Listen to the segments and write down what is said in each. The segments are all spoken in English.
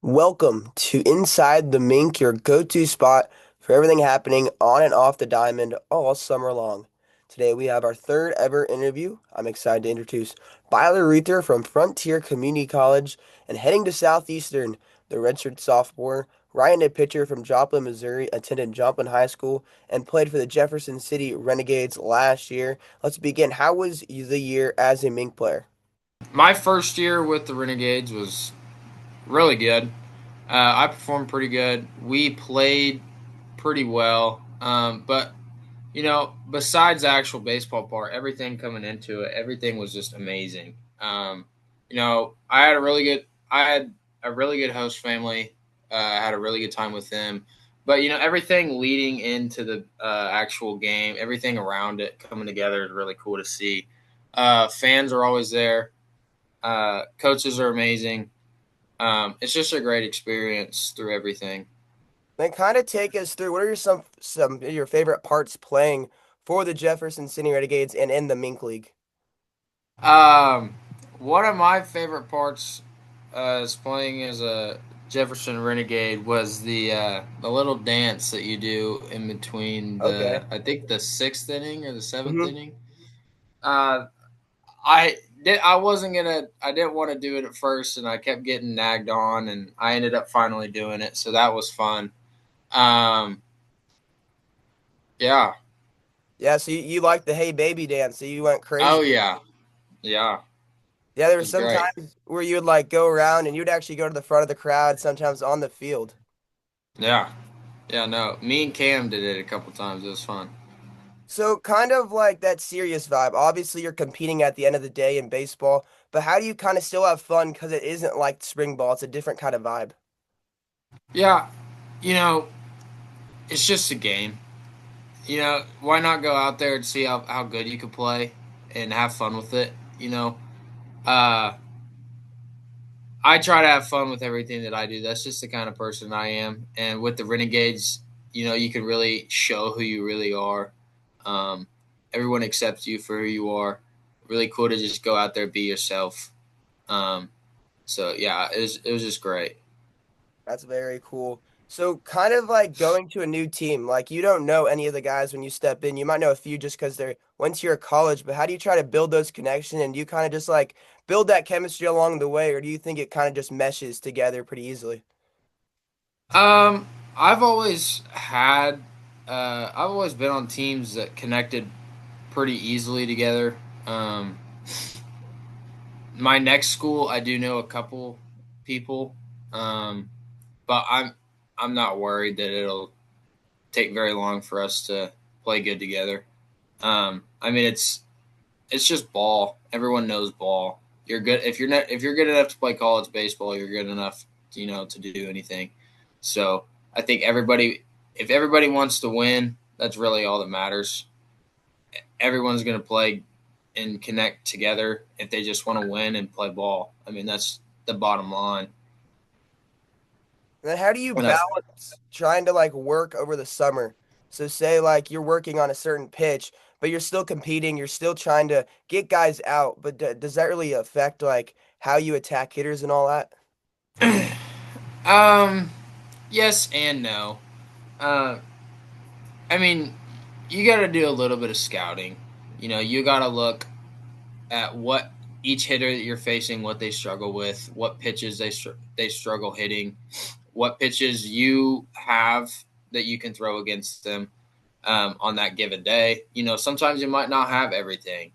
Welcome to Inside the Mink, your go-to spot for everything happening on and off the diamond all summer long. Today we have our third ever interview. I'm excited to introduce Byler Reither from Frontier Community College and heading to Southeastern, the redshirt sophomore. Ryan, a pitcher from Joplin, Missouri, attended Joplin High School and played for the Jefferson City Renegades last year. Let's begin. How was the year as a Mink player? My first year with the Renegades was really good. I performed pretty good. We played pretty well. But, besides the actual baseball part, everything coming into it, everything was just amazing. I had a really good host family. I had a really good time with them. But, everything leading into the actual game, everything around it coming together is really cool to see. Fans are always there. Coaches are amazing. It's just a great experience through everything. Then kind of take us through what are some of your favorite parts playing for the Jefferson City Renegades and in the Mink League? Um, One of my favorite parts is playing as a Jefferson Renegade was the little dance that you do in between Okay. the sixth inning or the seventh hmm inning. Uh, I didn't want to do it at first, and I kept getting nagged on, and I ended up finally doing it, so that was fun. Um, yeah. Yeah, so you liked the Hey Baby dance, so you went Oh crazy. yeah. Yeah. Yeah, there It were was some great. times where you would like go around and you'd actually go to the front of the crowd, sometimes on the field. Yeah. Yeah, no. Me and Cam did it a couple times. It was fun. So kind of like that serious vibe. Obviously, you're competing at the end of the day in baseball, but how do you kind of still have fun because it isn't like spring ball, it's a different kind of vibe. Yeah. You know, it's just a game. Why not go out there and see how good you can play and have fun with it? Uh, I try to have fun with everything that I do. That's just the kind of person I am. And with the Renegades, you can really show who you really are. Um, Everyone accepts you for who you are. Really cool to just go out there, be yourself. Um, so yeah, it was just great. That's very cool. So kind of like going to a new team, like you don't know any of the guys when you step in. You might know a few just because they went to your college, but how do you try to build those connections and do you kind of just like build that chemistry along the way, or do you think it kind of just meshes together pretty easily? I've always had, I've always been on teams that connected pretty easily together. Um, my next school, I do know a couple people, um, but I'm not worried that it'll take very long for us to play good together. I mean, it's just ball. Everyone knows ball. You're good if you're good enough to play college baseball. You're good enough, to do anything. So I think if everybody wants to win, that's really all that matters. Everyone's going to play and connect together if they just want to win and play ball. I mean, that's the bottom line. And then how do you And I, balance trying to like work over the summer? So say like you're working on a certain pitch, but you're still competing, you're still trying to get guys out, but does that really affect like how you attack hitters and all that? um, yes and no. Uh, I mean, you got to do a little bit of scouting. You got to look at what each hitter that you're facing, what they struggle with, what pitches they struggle hitting, what pitches you have that you can throw against them on that given day. Sometimes you might not have everything.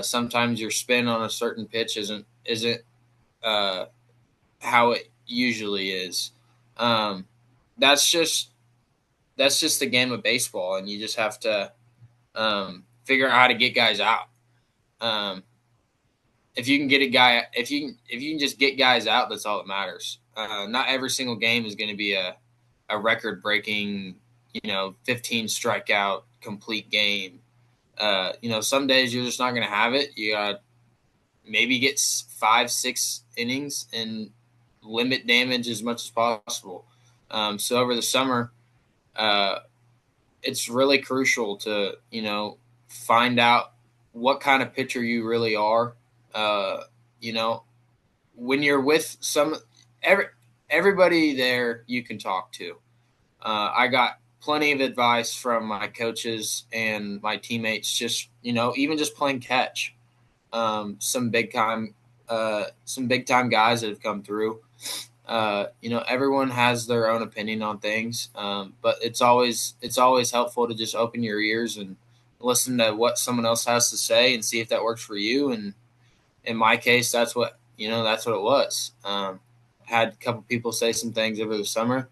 Sometimes your spin on a certain pitch isn't uh, how it usually is. Um, that's just that's just the game of baseball, and you just have to figure out how to get guys out. Um, if you can get a guy, if you can just get guys out, that's all that matters. Not every single game is going to be a record breaking, 15 strikeout complete game. Some days you're just not going to have it. You got to maybe get 5, 6 innings and limit damage as much as possible. So over the summer, uh, it's really crucial to find out what kind of pitcher you really are. Uh, you know, when you're with every everybody there you can talk to. I got plenty of advice from my coaches and my teammates. Just even just playing catch. Some some big time guys that have come through. Everyone has their own opinion on things, but it's always helpful to just open your ears and listen to what someone else has to say and see if that works for you. And in my case, that's what it was. Had a couple people say some things over the summer,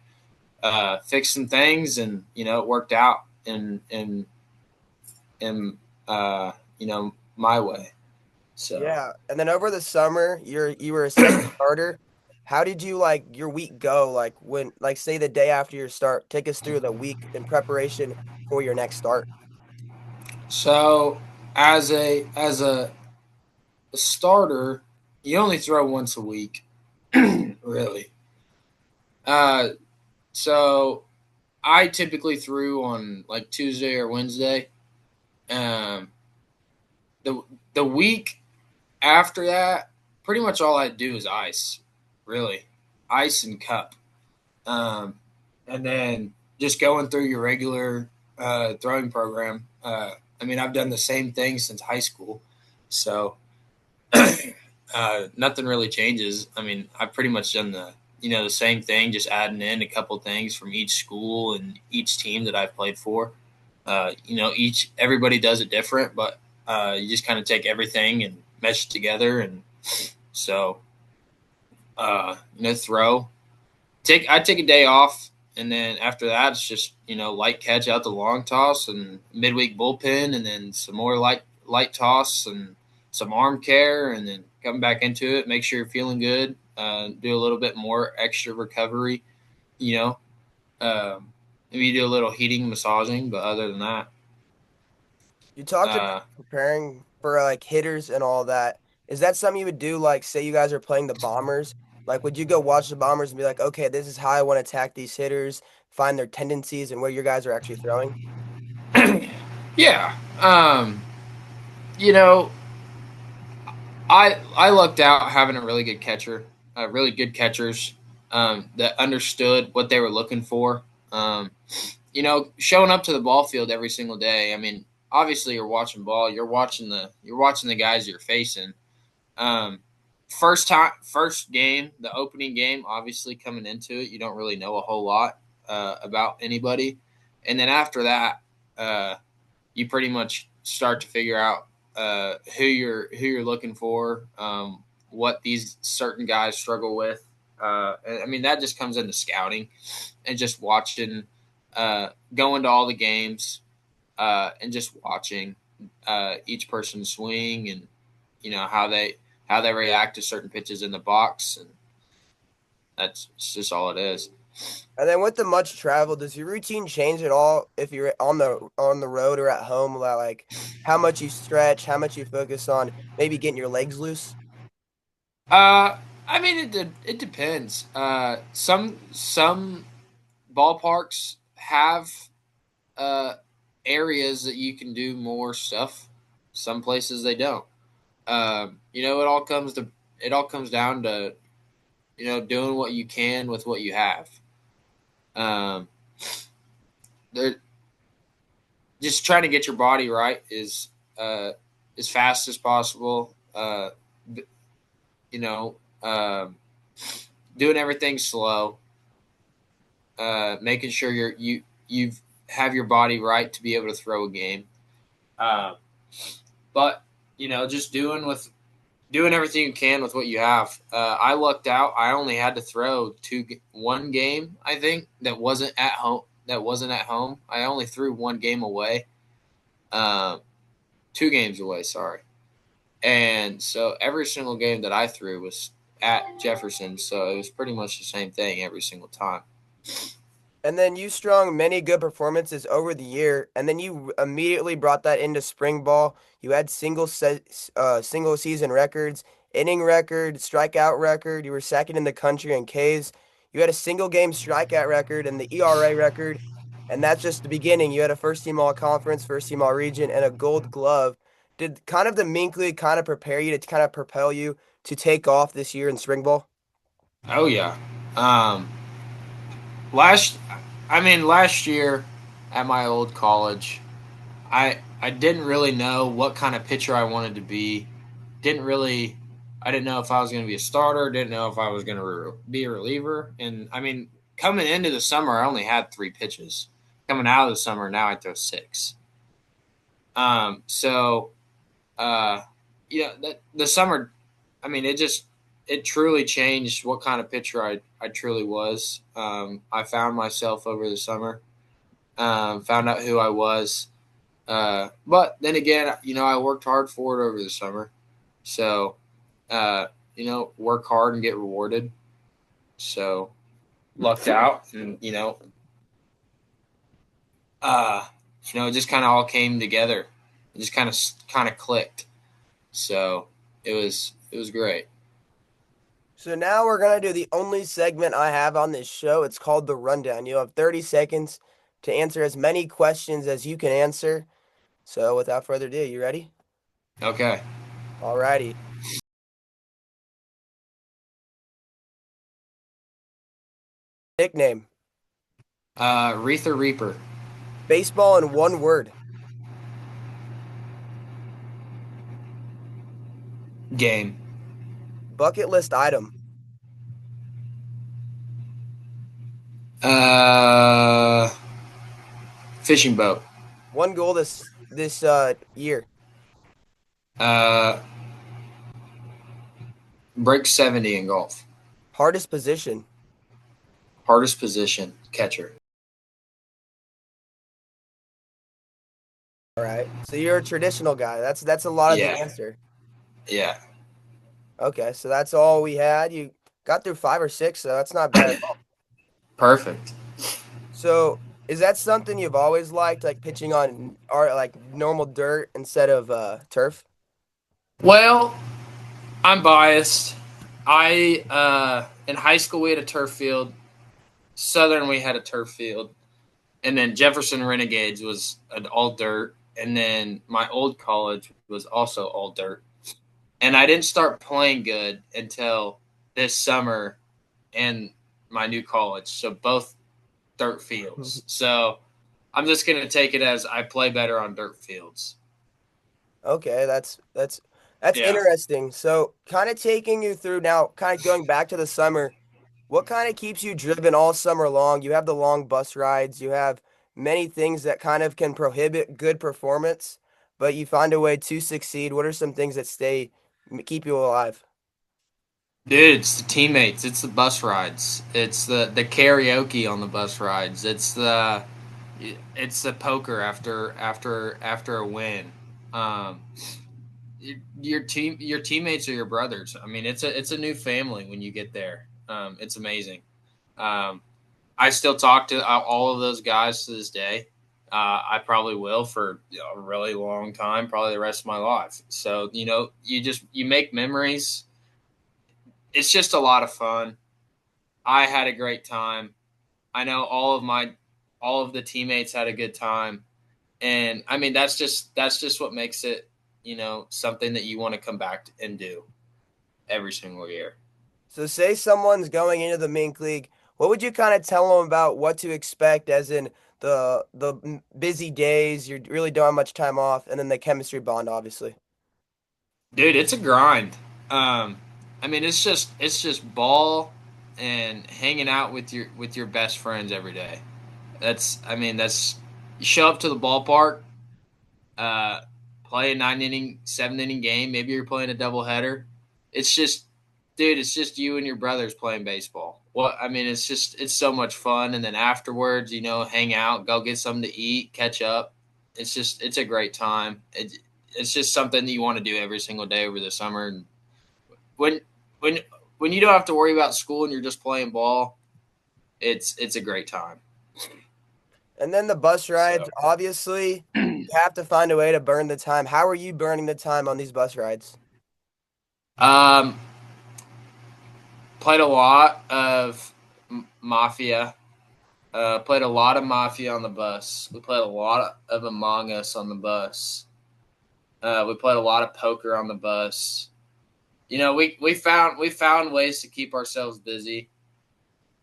fixed some things, and it worked out in my way. So. Yeah, and then over the summer, you were a second starter. How did you like your week go? Like when, like say the day after your start, take us through the week in preparation for your next start. So as a starter, you only throw once a week, really. Uh, so I typically threw on like Tuesday or Wednesday. Um, the the week after that, pretty much all I do is ice, really, ice and cup, um, and then just going through your regular throwing program. I've done the same thing since high school, so nothing really changes. I've pretty much done the same thing, just adding in a couple things from each school and each team that I've played for. Each everybody does it different, but you just kind of take everything and mesh it together, and so throw. I take a day off, and then after that, it's just light catch out the long toss and midweek bullpen, and then some more light toss and some arm care, and then come back into it. Make sure you're feeling good. Do a little bit more extra recovery. You know, maybe you do a little heating, massaging, but other than that, You talked about uh, preparing for like hitters and all that. Is that something you would do? Like, say you guys are playing the Bombers. Like, would you go watch the Bombers and be like, okay, this is how I want to attack these hitters, find their tendencies and where your guys are actually throwing? yeah. You know, I lucked out having a really good catcher, really good catchers that understood what they were looking for. Showing up to the ball field every single day. Obviously you're watching ball. You're watching the guys you're facing. Um, first game, the opening game. Obviously coming into it, you don't really know a whole lot about anybody, and then after that, you pretty much start to figure out who you're looking for, what these certain guys struggle with. That just comes into scouting and just watching, going to all the games, and just watching each person swing and how they react to certain pitches in the box, and that's just all it is. And then with the much travel, does your routine change at all if you're on the road or at home about like how much you stretch, how much you focus on maybe getting your legs loose? Uh, it depends. Some ballparks have uh, areas that you can do more stuff. Some places they don't. It all comes down to doing what you can with what you have. Um, they're just trying to get your body right is as fast as possible. You know, um, doing everything slow, making sure you have your body right to be able to throw a game. Uh, but just doing everything you can with what you have. I lucked out. I only had to throw one game. I think that wasn't at home. That wasn't at home. I only threw one game away. 2 games away. Sorry. And so every single game that I threw was at Jefferson. So it was pretty much the same thing every single time. And then you strung many good performances over the year, and then you immediately brought that into spring ball. You had single season records, inning record, strikeout record. You were second in the country in Ks. You had a single game strikeout record and the ERA record, and that's just the beginning. You had a first team all conference, first team all region, and a Gold Glove. Did kind of the Mink League kind of prepare you to kind of propel you to take off this year in spring ball? Oh yeah. Um, last, last year at my old college, I didn't really know what kind of pitcher I wanted to be. Didn't really, I didn't know if I was going to be a starter. Didn't know if I was going to be a reliever. And coming into the summer, I only had 3 pitches. Coming out of the summer, now I throw 6. So the summer, it truly changed what kind of pitcher I truly was. I found myself over the summer, found out who I was. But then again, I worked hard for it over the summer. So, uh, work hard and get rewarded. So, lucked out, and uh, it just kind of all came together. It just kind of clicked. So it was great. So now we're gonna do the only segment I have on this show. It's called the rundown. You have 30 seconds to answer as many questions as you can answer. So without further ado, you ready? Okay. Alrighty. Nickname. Reither Reaper. Baseball in one word. Game. Bucket list item. Uh, Fishing boat. One goal this year. Uh, Break 70 in golf. Hardest position. Hardest position, catcher. All right. So you're a traditional guy. That's a lot of the Yeah. answer. Yeah. Okay, so that's all we had. You got through 5 or 6, so that's not bad at all. Perfect. So is that something you've always liked, like pitching on or like normal dirt instead of turf? Well, I'm biased. I In high school we had a turf field. Southern we had a turf field, and then Jefferson Renegades was an all dirt, and then my old college was also all dirt. And I didn't start playing good until this summer in my new college. So both dirt fields. So I'm just gonna take it as I play better on dirt fields. Okay, that's Yeah. interesting. So kind of taking you through now, kind of going back to the summer, what kind of keeps you driven all summer long? You have the long bus rides, you have many things that kind of can prohibit good performance, but you find a way to succeed. What are some things that keep you alive? Dude, it's the teammates, it's the bus rides, it's the karaoke on the bus rides, it's the poker after a win. Um, your teammates are your brothers. I mean, it's a new family when you get there. It's amazing. Um, I still talk to all of those guys to this day. I probably will for a really long time, probably the rest of my life. So you make memories. It's just a lot of fun. I had a great time. I know all of the teammates had a good time, and I mean that's just what makes it something that you want to come back and do every single year. So say someone's going into the Mink League, what would you kind of tell them about what to expect as in the busy days, you really don't have much time off, and then the chemistry bond, obviously. Dude, it's a grind. Um, it's just ball and hanging out with your best friends every day. That's you show up to the ballpark, uh, play a 9 inning, 7 inning game. Maybe you're playing a doubleheader. It's just, dude, it's just you and your brothers playing baseball. It's so much fun. And then afterwards, hang out, go get something to eat, catch up. It's a great time. It's just something that you want to do every single day over the summer. And when when when you don't have to worry about school and you're just playing ball, it's a great time. And then the bus rides, So, obviously, you have to find a way to burn the time. How are you burning the time on these bus rides? um, played a lot of Mafia. Played a lot of Mafia on the bus. We played a lot of Among Us on the bus. We played a lot of poker on the bus. We found ways to keep ourselves busy.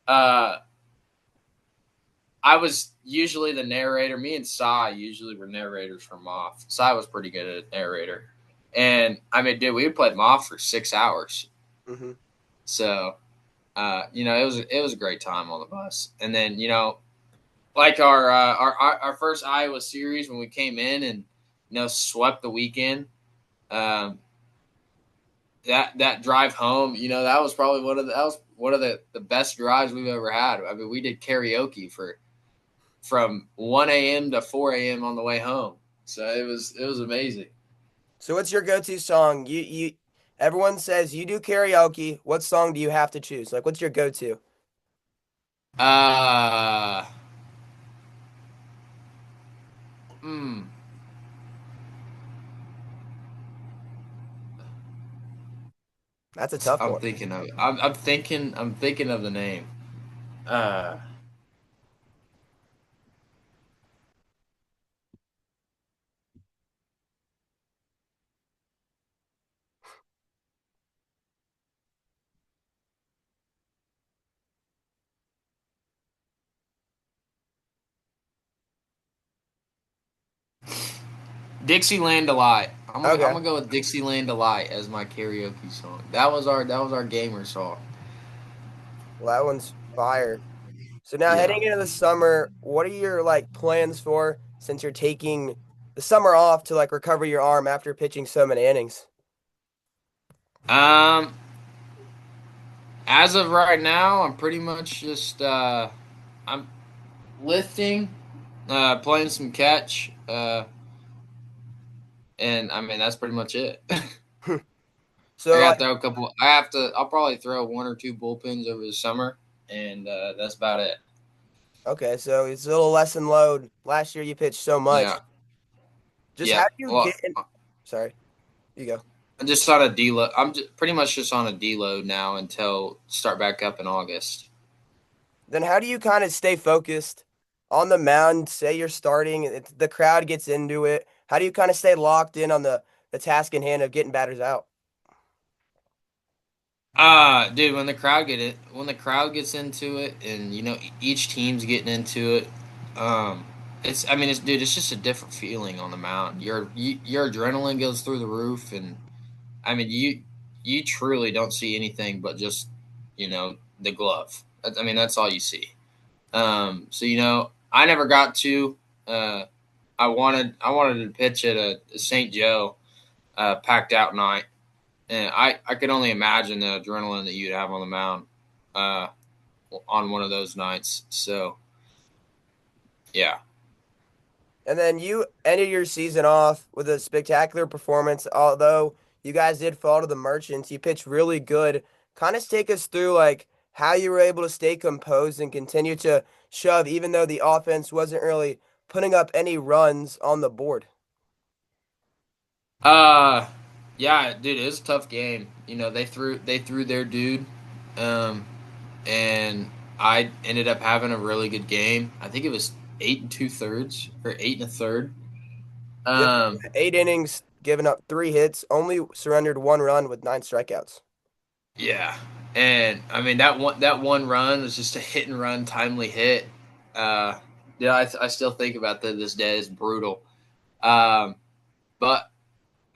Uh, I was usually the narrator. Me and Sai usually were narrators for Moth. Sai was pretty good at narrator, and I mean, dude, we would play Moth for 6 hours. Hmm. So, it was a great time on the bus. And then like our first Iowa series when we came in and swept the weekend. Um, that drive home, that was probably one of the best drives we've ever had. I mean, we did karaoke from 1 a.m. to 4 a.m. on the way home, so it was amazing. So what's your go-to song? Everyone says you do karaoke. What song do you have to choose? Like, what's your go-to? Uh, hmm, That's a tough I'm one. thinking of. I'm thinking of the name. Uh, Dixieland Delight. I'm Okay. gonna go with Dixieland Delight as my karaoke song. That was our gamer song. Well, that one's fire. So now Yeah. heading into the summer, what are your like plans for since you're taking the summer off to like recover your arm after pitching so many innings? Um. As of right now, I'm pretty much just I'm lifting, playing some catch, and I mean that's pretty much it. I So got to like, throw a couple. I have to. I'll probably throw one or two bullpens over the summer, and that's about it. okay, so it's a little less than load. Last year you pitched so Yeah. much. Just how Yeah. do you get Well, in? Sorry, you go. I'm just on a deload. Pretty much just on a deload now until start back up in August. Then how do you kind of stay focused on the mound? Say you're starting, the crowd gets into it. How do you kind of stay locked in on the task in hand of getting batters out? Dude, when the crowd gets into it, and each team's getting into it, um, I mean, it's just a different feeling on the mound. Your adrenaline goes through the roof, and I mean, you truly don't see anything but just the glove. I mean, that's all you see. So I never got to. Uh, I wanted to pitch at a St. Joe packed out night, and I could only imagine the adrenaline that you'd have on the mound uh, on one of those nights. So yeah. And then you ended your season off with a spectacular performance. Although you guys did fall to the Merchants, you pitched really good. Kind of take us through like how you were able to stay composed and continue to shove, even though the offense wasn't really putting up any runs on the board. Uh, yeah, dude, it was a tough game. They threw their dude, um, and I ended up having a really good game. I think it was 8 2/3 or 8 1/3. Yep, Um, 8 innings, giving up 3 hits, only surrendered 1 run with 9 strikeouts. yeah, and I mean that one run was just a hit and run timely hit. Uh, yeah, I still think about that this day. It's brutal. Um, but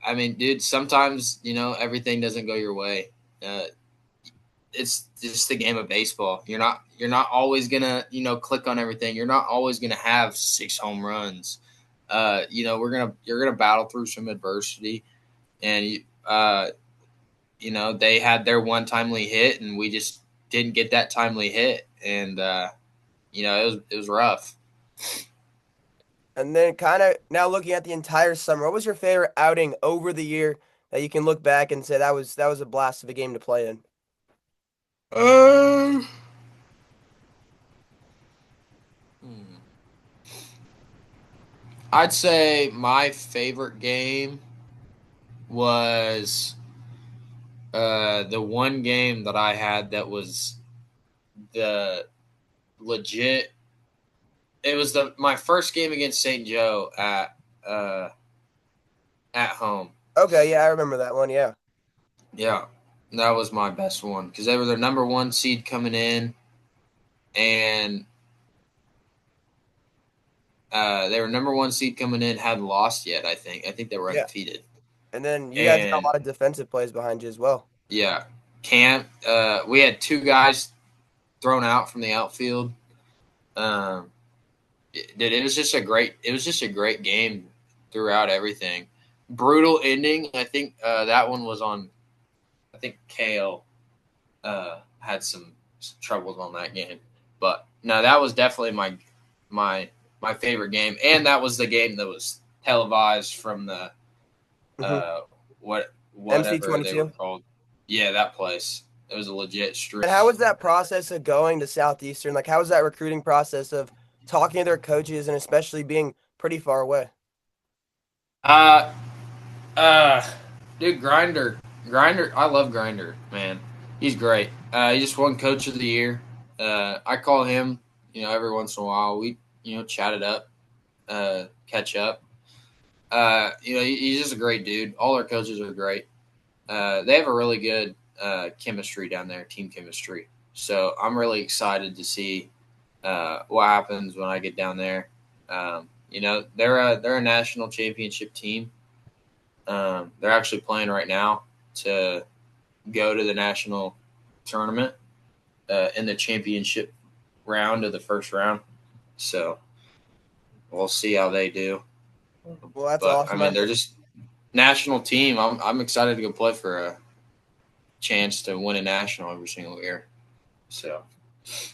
I mean, dude, sometimes everything doesn't go your way. Uh, it's just the game of baseball. You're not always gonna click on everything. You're not always gonna have 6 home runs. You're gonna battle through some adversity, and they had their one timely hit, and we just didn't get that timely hit, and it was rough. And then kind of now looking at the entire summer, what was your favorite outing over the year that you can look back and say that was a blast of a game to play in? Uh, hmm. I'd say my favorite game was the one game that I had that was the legit. It was the my first game against St. Joe uh, at home. Okay, yeah, I remember that one. Yeah. Yeah, that was my best one because they were the number one seed coming in. and they were number one seed coming in, hadn't lost yet. I think they were Yeah. undefeated. And then you guys got a And lot of defensive plays behind you as well. yeah, Camp. We had two guys thrown out from the outfield. Um, it was just a great. It was just a great game throughout everything. Brutal ending. I think that one was on. I think Kale had some troubles on that game, but no, that was definitely my my favorite game, and that was the game that was televised from the Hmm. whatever they were MC22. called. Yeah, that place. It was a legit street. And how was that process of going to Southeastern? Like, how was that recruiting process of talking to their coaches and especially being pretty far away? Uh, uh, dude, Grinder. I love Grinder, man. He's great. He just won Coach of the Year. I call him, every once in a while. We, chat it up, catch up. He's just a great dude. All our coaches are great. They have a really good chemistry down there, team chemistry. So I'm really excited to see what happens when I get down there. They're a national championship team. They're actually playing right now to go to the national tournament in the championship round of the first round. So we'll see how they do. Well, that's But I awesome. I mean, they're mean, just national team. I'm excited to go play for a chance to win a national every single year. So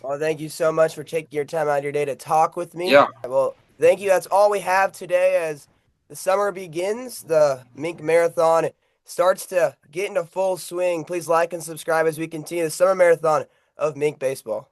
well, thank you so much for taking your time out of your day to talk with me. yeah, Well, thank you. That's all we have today as the summer begins. The Mink Marathon starts to get into full swing. Please like and subscribe as we continue the summer marathon of Mink Baseball.